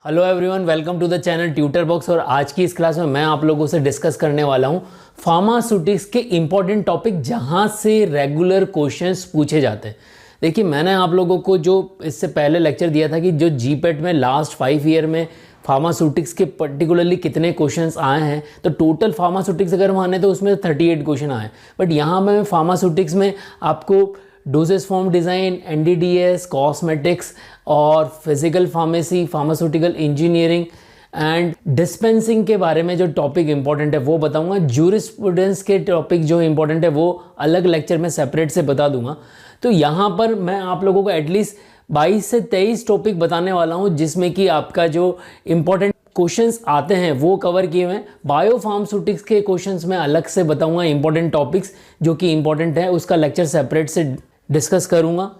Hello everyone, welcome to the channel tutor box. और आज की इस क्लास में मैं आप लोगों से डिस्कस करने वाला हूं फार्मास्यूटिक्स के इंपॉर्टेंट टॉपिक जहां से रेगुलर क्वेश्चंस पूछे जाते हैं। देखिए, मैंने आप लोगों को जो इससे पहले लेक्चर दिया था कि जो जीपेट में लास्ट 5 ईयर में फार्मास्यूटिक्स के पर्टिकुलरली कितने क्वेश्चंस आए हैं, तो टोटल फार्मास्यूटिक्स अगर माने तो उसमें 38 क्वेश्चन आए। बट यहाँ मैं फार्मास्यूटिक्स में आपको dosage form design, NDDS, cosmetics और physical pharmacy, pharmaceutical engineering and dispensing के बारे में जो टॉपिक इंपॉर्टेंट है वो बताऊंगा। ज्यूरिस्प्रूडेंस के टॉपिक जो इंपॉर्टेंट है वो अलग लेक्चर में सेपरेट से बता दूंगा। तो यहाँ पर मैं आप लोगों को एटलीस्ट 22 से 23 टॉपिक बताने वाला हूँ, जिसमें कि आपका जो इंपॉर्टेंट क्वेश्चंस आते हैं वो कवर किए हुए हैं। बायो फार्मास्यूटिक्स के क्वेश्चंस मैं अलग से बताऊंगा, इंपॉर्टेंट टॉपिक्स जो कि इंपॉर्टेंट है उसका लेक्चर सेपरेट से डिस्कस करूंगा।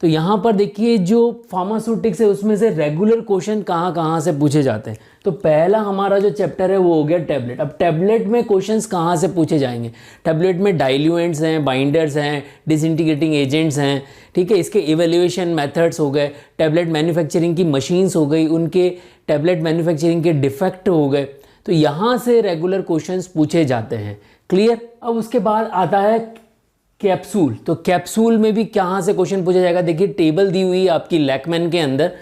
तो यहाँ पर देखिए, जो फार्मास्यूटिक्स है उसमें से रेगुलर क्वेश्चन कहाँ कहाँ से पूछे जाते हैं। तो पहला हमारा जो चैप्टर है वो हो गया टैबलेट। अब टैबलेट में क्वेश्चंस कहाँ से पूछे जाएंगे? टैबलेट में डाइल्यूएंट्स हैं, बाइंडर्स हैं, डिसइंटीग्रेटिंग एजेंट्स हैं, ठीक है। इसके इवेल्युएशन मेथड्स हो गए, टैबलेट मैन्युफैक्चरिंग की मशीन्स हो गई, उनके टैबलेट मैन्युफैक्चरिंग के डिफेक्ट हो गए। तो यहाँ से रेगुलर क्वेश्चंस पूछे जाते हैं। क्लियर? अब उसके बाद आता है कैप्सूल। तो कैप्सूल में भी कहाँ से क्वेश्चन पूछा जाएगा? देखिए, टेबल दी हुई है आपकी लैकमैन के अंदर।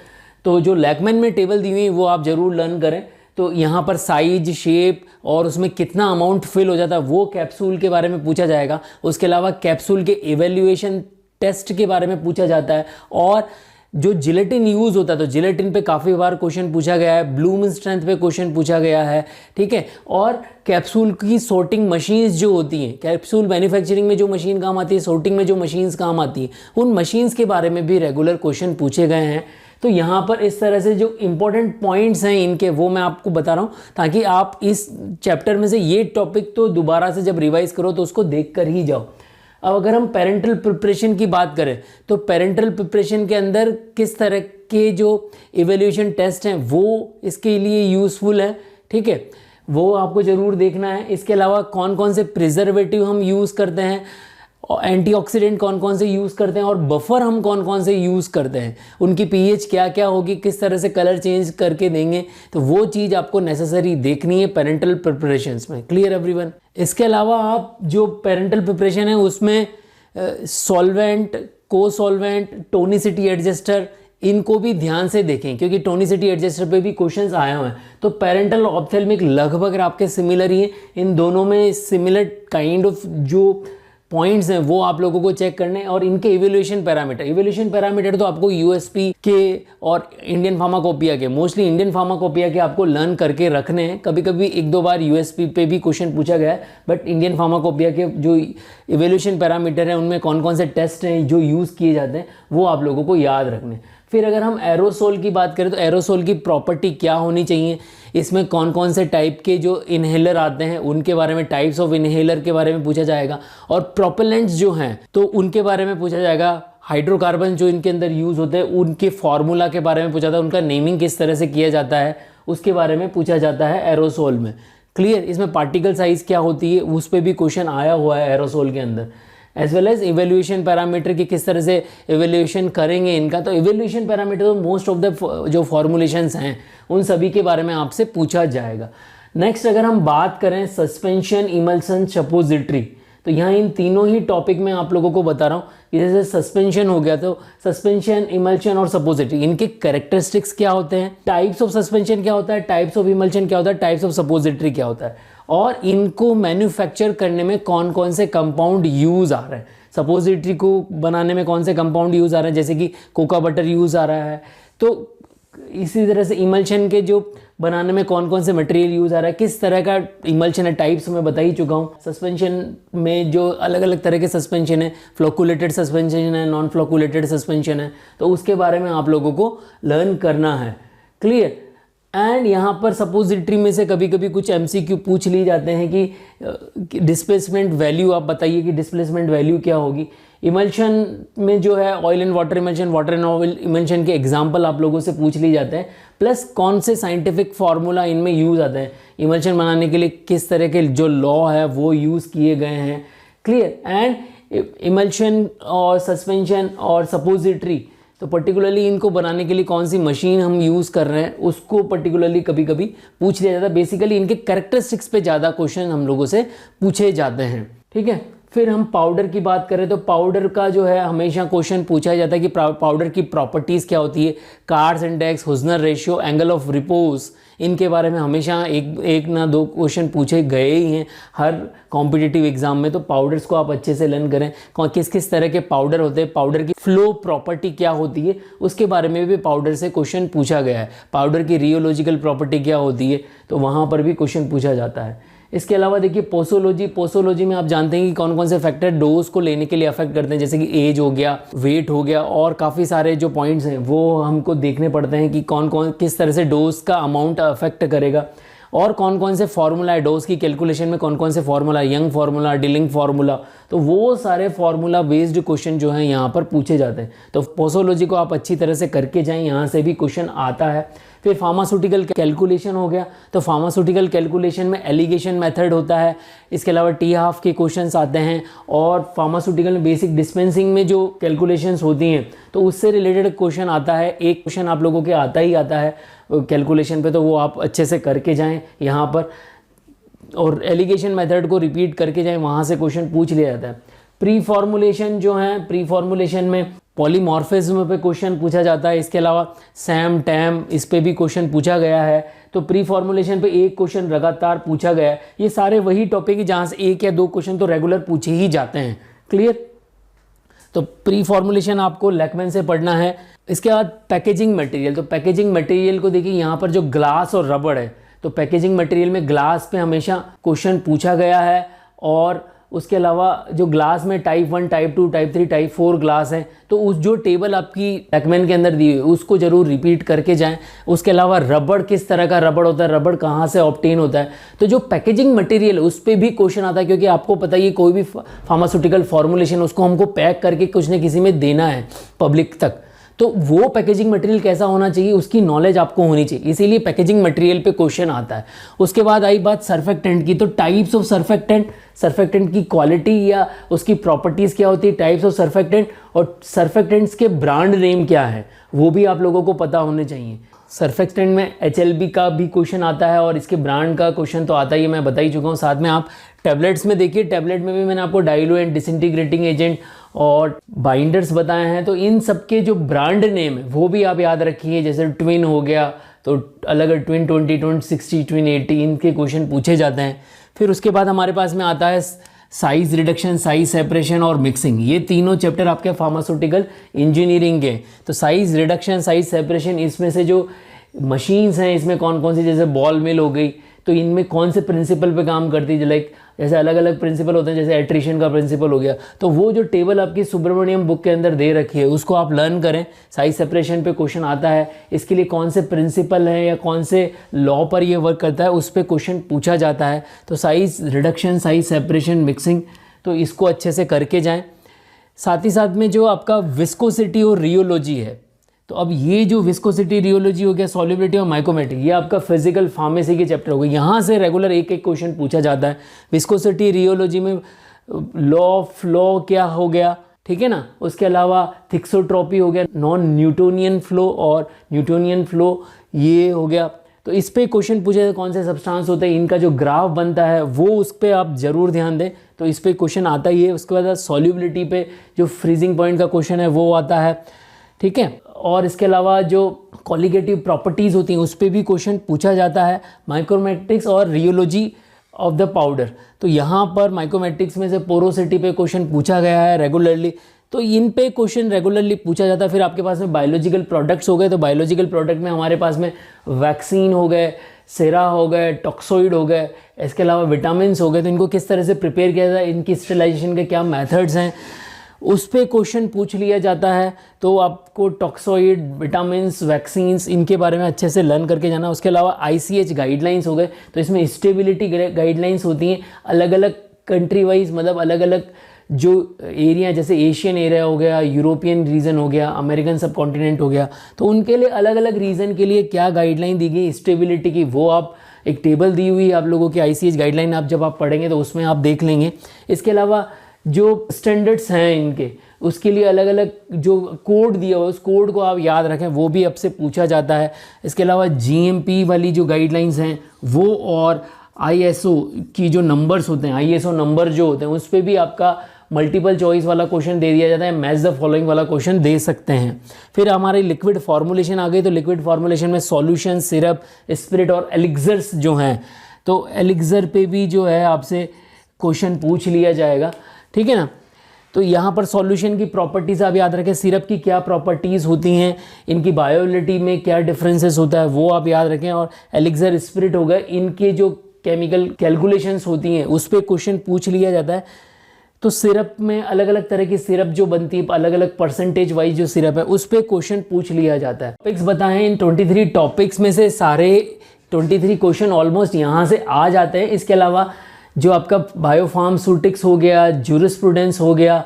तो जो लैकमैन में टेबल दी हुई है वो आप ज़रूर लर्न करें। तो यहाँ पर साइज, शेप और उसमें कितना अमाउंट फिल हो जाता है वो कैप्सूल के बारे में पूछा जाएगा। उसके अलावा कैप्सूल के इवेल्युएशन टेस्ट के बारे में पूछा जाता है। और जो जिलेटिन यूज़ होता है, तो जिलेटिन पे काफ़ी बार क्वेश्चन पूछा गया है, ब्लूम स्ट्रेंथ पे क्वेश्चन पूछा गया है, ठीक है। और कैप्सूल की सॉर्टिंग मशीन्स जो होती हैं, कैप्सूल मैन्युफैक्चरिंग में जो मशीन काम आती है, सॉर्टिंग में जो मशीन्स काम आती हैं, उन मशीन्स के बारे में भी रेगुलर क्वेश्चन पूछे गए हैं। तो यहाँ पर इस तरह से जो इंपॉर्टेंट पॉइंट्स हैं इनके, वो मैं आपको बता रहा हूँ ताकि आप इस चैप्टर में से ये टॉपिक तो दोबारा से जब रिवाइज करो तो उसको देख कर ही जाओ। अब अगर हम पेरेंटल प्रिपरेशन की बात करें, तो पेरेंटल प्रिपरेशन के अंदर किस तरह के जो इवेल्यूशन टेस्ट हैं वो इसके लिए यूज़फुल है, ठीक है, वो आपको ज़रूर देखना है। इसके अलावा कौन कौन से प्रिजर्वेटिव हम यूज़ करते हैं, एंटीऑक्सीडेंट कौन कौन से यूज़ करते हैं, और बफर हम कौन कौन से यूज़ करते हैं, उनकी पीएच क्या क्या होगी, किस तरह से कलर चेंज करके देंगे, तो वो चीज़ आपको नेसेसरी देखनी है पेरेंटल प्रिपरेशंस में। Clear everyone? इसके अलावा आप जो पेरेंटल प्रिपरेशन है उसमें सॉल्वेंट, को सॉल्वेंट, टोनिसिटी एडजस्टर, इनको भी ध्यान से देखें क्योंकि टोनिसिटी एडजस्टर पे भी क्वेश्चंस आए हुए हैं। तो पेरेंटल और ऑप्थेल्मिक लगभग आपके सिमिलर ही हैं। इन दोनों में सिमिलर काइंड ऑफ जो पॉइंट्स हैं वो आप लोगों को चेक करने हैं। और इनके इवेल्यूएशन पैरामीटर तो आपको यूएसपी के और इंडियन फार्माकोपिया के, मोस्टली इंडियन फार्माकोपिया के आपको लर्न करके रखने हैं। कभी कभी 1-2 बार यूएसपी पे भी क्वेश्चन पूछा गया है, बट इंडियन फार्माकोपिया के जो इवेल्यूएशन पैरामीटर हैं उनमें कौन कौन से टेस्ट हैं जो यूज़ किए जाते हैं वो आप लोगों को याद रखने हैं। फिर अगर हम एरोसोल की बात करें तो एरोसोल की प्रॉपर्टी क्या होनी चाहिए, इसमें कौन कौन से टाइप के जो इनहेलर आते हैं उनके बारे में, टाइप्स ऑफ इनहेलर के बारे में पूछा जाएगा। और प्रोपेलेंट्स जो हैं तो उनके बारे में पूछा जाएगा। हाइड्रोकार्बन जो इनके अंदर यूज़ होते हैं उनके फार्मूला के बारे में पूछा जाता है, उनका नेमिंग किस तरह से किया जाता है उसके बारे में पूछा जाता है एरोसोल में। क्लियर? इसमें पार्टिकल साइज़ क्या होती है उस पर भी क्वेश्चन आया हुआ है एरोसोल के अंदर। As well as evaluation parameter की किस तरह से इवेल्यूएशन करेंगे इनका। तो इवेल्यूएशन पैरामीटर तो मोस्ट ऑफ द जो फॉर्मुलेशंस हैं उन सभी के बारे में आपसे पूछा जाएगा। नेक्स्ट अगर हम बात करें सस्पेंशन, इमल्सन, सपोजिटरी, तो यहाँ इन तीनों ही टॉपिक में आप लोगों को बता रहा हूँ कि जैसे सस्पेंशन हो गया, तो सस्पेंशन, इमल्शन और सपोजिटरी, इनके कैरेक्टरिस्टिक्स क्या होते हैं, टाइप्स ऑफ सस्पेंशन क्या होता है, टाइप्स ऑफ इमल्शन क्या होता है, टाइप्स ऑफ सपोजिटरी क्या होता है, और इनको मैन्युफैक्चर करने में कौन कौन से कंपाउंड यूज़ आ रहे हैं। सपोजिटरी को बनाने में कौन से कंपाउंड यूज़ आ रहे हैं, जैसे कि कोका बटर यूज़ आ रहा है। तो इसी तरह से इमल्शन के जो बनाने में कौन कौन से मटेरियल यूज़ आ रहा है, किस तरह का इमल्शन है, टाइप्स मैं बता ही चुका हूँ। सस्पेंशन में जो अलग अलग तरह के सस्पेंशन है, फ्लोकुलेटेड सस्पेंशन है, नॉन फ्लोकुलेटेड सस्पेंशन है, तो उसके बारे में आप लोगों को लर्न करना है। क्लियर? एंड यहाँ पर सपोजिटरी में से कभी कभी कुछ एमसीक्यू पूछ ली जाते हैं कि डिस्प्लेसमेंट वैल्यू आप बताइए कि डिस्प्लेसमेंट वैल्यू क्या होगी। इमल्शन में जो है oil and water emulsion, water and oil emulsion के एग्जांपल आप लोगों से पूछ ली जाते हैं, प्लस कौन से साइंटिफिक फार्मूला इनमें यूज़ आते हैं, इमल्शन बनाने के लिए किस तरह के जो लॉ है वो यूज़ किए गए हैं। क्लियर? एंड इमल्शन और सस्पेंशन और सपोजिटरी तो पर्टिकुलरली इनको बनाने के लिए कौन सी मशीन हम यूज़ कर रहे हैं उसको पर्टिकुलरली कभी कभी पूछ लिया जाता है। बेसिकली इनके कैरेक्टरिस्टिक्स पे ज़्यादा क्वेश्चन हम लोगों से पूछे जाते हैं, ठीक है। फिर हम पाउडर की बात करें तो पाउडर का जो है हमेशा क्वेश्चन पूछा जाता है कि पाउडर की प्रॉपर्टीज़ क्या होती है, Carr's index, Hausner ratio, angle of repose, इनके बारे में हमेशा एक ना दो क्वेश्चन पूछे गए ही हैं हर कॉम्पिटिटिव एग्जाम में। तो पाउडर्स को आप अच्छे से लर्न करें, किस किस तरह के पाउडर होते हैं, पाउडर की फ्लो प्रॉपर्टी क्या होती है, उसके बारे में भी पाउडर से क्वेश्चन पूछा गया है। पाउडर की रियोलॉजिकल प्रॉपर्टी क्या होती है, तो वहाँ पर भी क्वेश्चन पूछा जाता है। इसके अलावा देखिए पोसोलॉजी में आप जानते हैं कि कौन कौन से फैक्टर डोज को लेने के लिए अफेक्ट करते हैं, जैसे कि एज हो गया, वेट हो गया, और काफ़ी सारे जो पॉइंट्स हैं वो हमको देखने पड़ते हैं कि कौन कौन किस तरह से डोज का अमाउंट अफेक्ट करेगा, और कौन कौन से फार्मूला है डोज की कैलकुलेशन में, कौन कौन से formula, young formula, dealing formula, तो वो सारे फार्मूला बेस्ड क्वेश्चन जो हैं यहाँ पर पूछे जाते हैं। तो पोसोलॉजी को आप अच्छी तरह से करके जाएं, यहाँ से भी क्वेश्चन आता है। फिर फार्मास्यूटिकल कैलकुलेशन हो गया, तो फार्मास्यूटिकल कैलकुलेशन में एलिगेशन मेथड होता है, इसके अलावा टी हाफ के क्वेश्चंस आते हैं, और फार्मास्यूटिकल में बेसिक डिस्पेंसिंग में जो कैलकुलेशंस होती हैं तो उससे रिलेटेड क्वेश्चन आता है। एक क्वेश्चन आप लोगों के आता ही आता है कैलकुलेशन पे, तो वो आप अच्छे से करके जाएं यहाँ पर, और एलिगेशन मेथड को रिपीट करके जाएं, वहाँ से क्वेश्चन पूछ लिया जाता है। प्री फॉर्मुलेशन जो है, प्री फॉर्मुलेशन में पॉलीमॉर्फिज्म पे क्वेश्चन पूछा जाता है, इसके अलावा सैम टैम इस पे भी क्वेश्चन पूछा गया है। तो प्री फॉर्मुलेशन पे एक क्वेश्चन लगातार पूछा गया है। ये सारे वही टॉपिक है जहाँ से एक या दो क्वेश्चन तो रेगुलर पूछे ही जाते हैं, क्लियर। तो प्री फॉर्मुलेशन आपको लैकमैन से पढ़ना है। इसके बाद पैकेजिंग मटेरियल, तो पैकेजिंग मटेरियल को देखिए यहाँ पर जो ग्लास और रबड़ है, तो पैकेजिंग मटेरियल में ग्लास पे हमेशा क्वेश्चन पूछा गया है, और उसके अलावा जो ग्लास में type 1, type 2, type 3, type 4 glass है, तो उस जो टेबल आपकी लैकमैन के अंदर दी हुई है उसको जरूर रिपीट करके जाएं। उसके अलावा रबड़, किस तरह का रबड़ होता है, रबड़ कहाँ से ऑब्टेन होता है, तो जो पैकेजिंग मटेरियल है उस पर भी क्वेश्चन आता है, क्योंकि आपको पता ही कोई भी फार्मास्यूटिकल फॉर्मुलेशन उसको हमको पैक करके कुछ न किसी में देना है पब्लिक तक, तो वो पैकेजिंग मटेरियल कैसा होना चाहिए उसकी नॉलेज आपको होनी चाहिए, इसीलिए पैकेजिंग मटेरियल पे क्वेश्चन आता है। उसके बाद आई बात सर्फेक्टेंट की, तो टाइप्स ऑफ सर्फेक्टेंट, सर्फेक्टेंट की क्वालिटी या उसकी प्रॉपर्टीज़ क्या होती है, टाइप्स ऑफ सर्फेक्टेंट, और सर्फेक्टेंट्स के ब्रांड नेम क्या है वो भी आप लोगों को पता होने चाहिए। सर्फेक्टेंट में HLB का भी क्वेश्चन आता है, और इसके ब्रांड का क्वेश्चन तो आता ही है, मैं बता ही चुका हूँ। साथ में आप टैबलेट्स में देखिए, टैबलेट में भी मैंने आपको डाइल्यूएंट, डिसइंटीग्रेटिंग एजेंट और बाइंडर्स बताए हैं, तो इन सब के जो ब्रांड नेम है वो भी आप याद रखिए। जैसे ट्विन हो गया तो अलग ट्विन 20, ट्विन 60, ट्विन 80, इनके क्वेश्चन पूछे जाते हैं। फिर उसके बाद हमारे पास में आता है साइज रिडक्शन, साइज सेपरेशन और मिक्सिंग, ये तीनों चैप्टर आपके फार्मास्यूटिकल इंजीनियरिंग के। तो साइज रिडक्शन, साइज सेपरेशन, इसमें से जो मशीन्स हैं इसमें कौन कौन सी, जैसे बॉल मिल हो गई, तो इनमें कौन से प्रिंसिपल पे काम करती है, लाइक जैसे अलग अलग प्रिंसिपल होते हैं, जैसे एट्रिशन का प्रिंसिपल हो गया, तो वो जो टेबल आपकी सुब्रमण्यम बुक के अंदर दे रखी है उसको आप लर्न करें। साइज सेपरेशन पे क्वेश्चन आता है, इसके लिए कौन से प्रिंसिपल हैं या कौन से लॉ पर ये वर्क करता है उस पर क्वेश्चन पूछा जाता है। तो size reduction, size separation, mixing, तो इसको अच्छे से करके जाएँ। साथ ही साथ में जो आपका विस्कोसिटी और रियोलॉजी है, तो अब ये जो विस्कोसिटी, रियोलॉजी हो गया, सॉल्युबिलिटी और माइक्रोमेट्रिक, ये आपका फिजिकल फार्मेसी के चैप्टर हो गए, यहाँ से रेगुलर एक एक क्वेश्चन पूछा जाता है। विस्कोसिटी, रियोलॉजी में लॉ ऑफ लॉ क्या हो गया, ठीक है ना, उसके अलावा थिक्सोट्रॉपी हो गया, नॉन न्यूटोनियन फ्लो और न्यूटोनियन फ्लो ये हो गया। तो इस पे क्वेश्चन पूछे जाते कौन से सब्सटेंस होते हैं, इनका जो ग्राफ बनता है वो उस पर आप ज़रूर ध्यान दें, तो इस पर क्वेश्चन आता ही है। उसके बाद सॉल्युबिलिटी पे जो फ्रीजिंग पॉइंट का क्वेश्चन है वो आता है, ठीक है। और इसके अलावा जो कॉलिगेटिव प्रॉपर्टीज़ होती हैं उस पर भी क्वेश्चन पूछा जाता है। माइक्रोमेट्रिक्स और रियोलॉजी ऑफ द पाउडर, तो यहाँ पर माइक्रोमेट्रिक्स में से पोरोसिटी पे क्वेश्चन पूछा गया है रेगुलरली, तो इन पे क्वेश्चन रेगुलरली पूछा जाता है। फिर आपके पास में बायोलॉजिकल प्रोडक्ट्स हो गए, तो बायोलॉजिकल प्रोडक्ट में हमारे पास में वैक्सीन हो गए, सेरा हो गए, टॉक्सोइड हो गए, इसके अलावा विटामिन हो गए, तो इनको किस तरह से प्रिपेयर किया जाता है, इनकी स्टेलाइजेशन के क्या मेथड्स हैं उस पर क्वेश्चन पूछ लिया जाता है। तो आपको टॉक्सोइड, विटामिन्स, वैक्सीन्स, इनके बारे में अच्छे से लर्न करके जाना। उसके अलावा ICH गाइडलाइंस हो गए, तो इसमें स्टेबिलिटी गाइडलाइंस होती हैं अलग अलग कंट्री वाइज, मतलब अलग अलग जो एरिया, जैसे एशियन एरिया हो गया, यूरोपियन रीजन हो गया, अमेरिकन सब कॉन्टिनेंट हो गया, तो उनके लिए अलग अलग रीजन के लिए क्या गाइडलाइन दी गई स्टेबिलिटी की, वो आप एक टेबल दी हुई है आप लोगों की ICH गाइडलाइन, आप जब आप पढ़ेंगे तो उसमें आप देख लेंगे। इसके अलावा जो स्टैंडर्ड्स हैं इनके, उसके लिए अलग अलग जो कोड दिया हुआ है उस कोड को आप याद रखें, वो भी आपसे पूछा जाता है। इसके अलावा जीएमपी वाली जो गाइडलाइंस हैं वो, और आईएसओ की जो नंबर्स होते हैं, आईएसओ नंबर जो होते हैं उस पर भी आपका मल्टीपल चॉइस वाला क्वेश्चन दे दिया जाता है, मैच द फॉलोइंग वाला क्वेश्चन दे सकते हैं। फिर हमारी लिक्विड फॉर्मुलेशन आ गई, तो लिक्विड फॉर्मुलेशन में सॉल्यूशन, सिरप, स्पिरिट और एलिक्सर्स जो हैं, तो एलिक्सर पे भी जो है आपसे क्वेश्चन पूछ लिया जाएगा, ठीक है ना। तो यहाँ पर सॉल्यूशन की प्रॉपर्टीज़ आप याद रखें, सिरप की क्या प्रॉपर्टीज़ होती हैं, इनकी बायोलिटी में क्या डिफरेंसेस होता है वो आप याद रखें, और एलिक्सर, स्पिरिट हो गए, इनके जो केमिकल कैलकुलेशंस होती हैं उस पर क्वेश्चन पूछ लिया जाता है। तो सिरप में अलग अलग तरह की सिरप जो बनती है, अलग अलग परसेंटेज वाइज जो सिरप है उस पर क्वेश्चन पूछ लिया जाता है। टॉपिक्स बताएं, इन 23 टॉपिक्स में से सारे 23 क्वेश्चन ऑलमोस्ट यहाँ से आ जाते हैं। इसके अलावा जो आपका बायोफार्मास्यूटिक्स हो गया, ज्यूरिस्प्रूडेंस हो गया,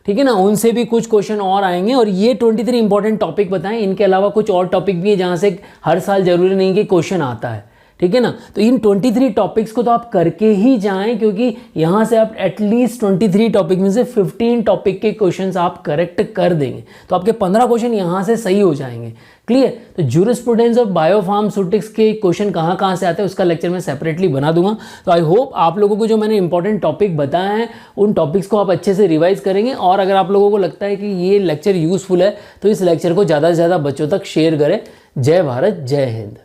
ठीक है ना, उनसे भी कुछ क्वेश्चन और आएंगे। और ये 23 इंपॉर्टेंट टॉपिक बताएं, इनके अलावा कुछ और टॉपिक भी है जहाँ से हर साल जरूरी नहीं कि क्वेश्चन आता है, ठीक है ना। तो इन 23 टॉपिक्स को तो आप करके ही जाएं, क्योंकि यहाँ से आप एटलीस्ट 23 टॉपिक में से 15 टॉपिक के क्वेश्चंस आप करेक्ट कर देंगे, तो आपके 15 क्वेश्चन यहाँ से सही हो जाएंगे। क्लियर। तो ज्यूरिस्प्रूडेंस और बायोफार्मास्यूटिक्स के क्वेश्चन कहाँ कहाँ से आते हैं उसका लेक्चर मैं सेपरेटली बना दूंगा। तो आई होप आप लोगों को जो मैंने इंपॉर्टेंट टॉपिक बताए हैं उन टॉपिक्स को आप अच्छे से रिवाइज करेंगे, और अगर आप लोगों को लगता है कि ये लेक्चर यूजफुल है तो इस लेक्चर को ज़्यादा से ज़्यादा बच्चों तक शेयर करें। जय भारत, जय हिंद।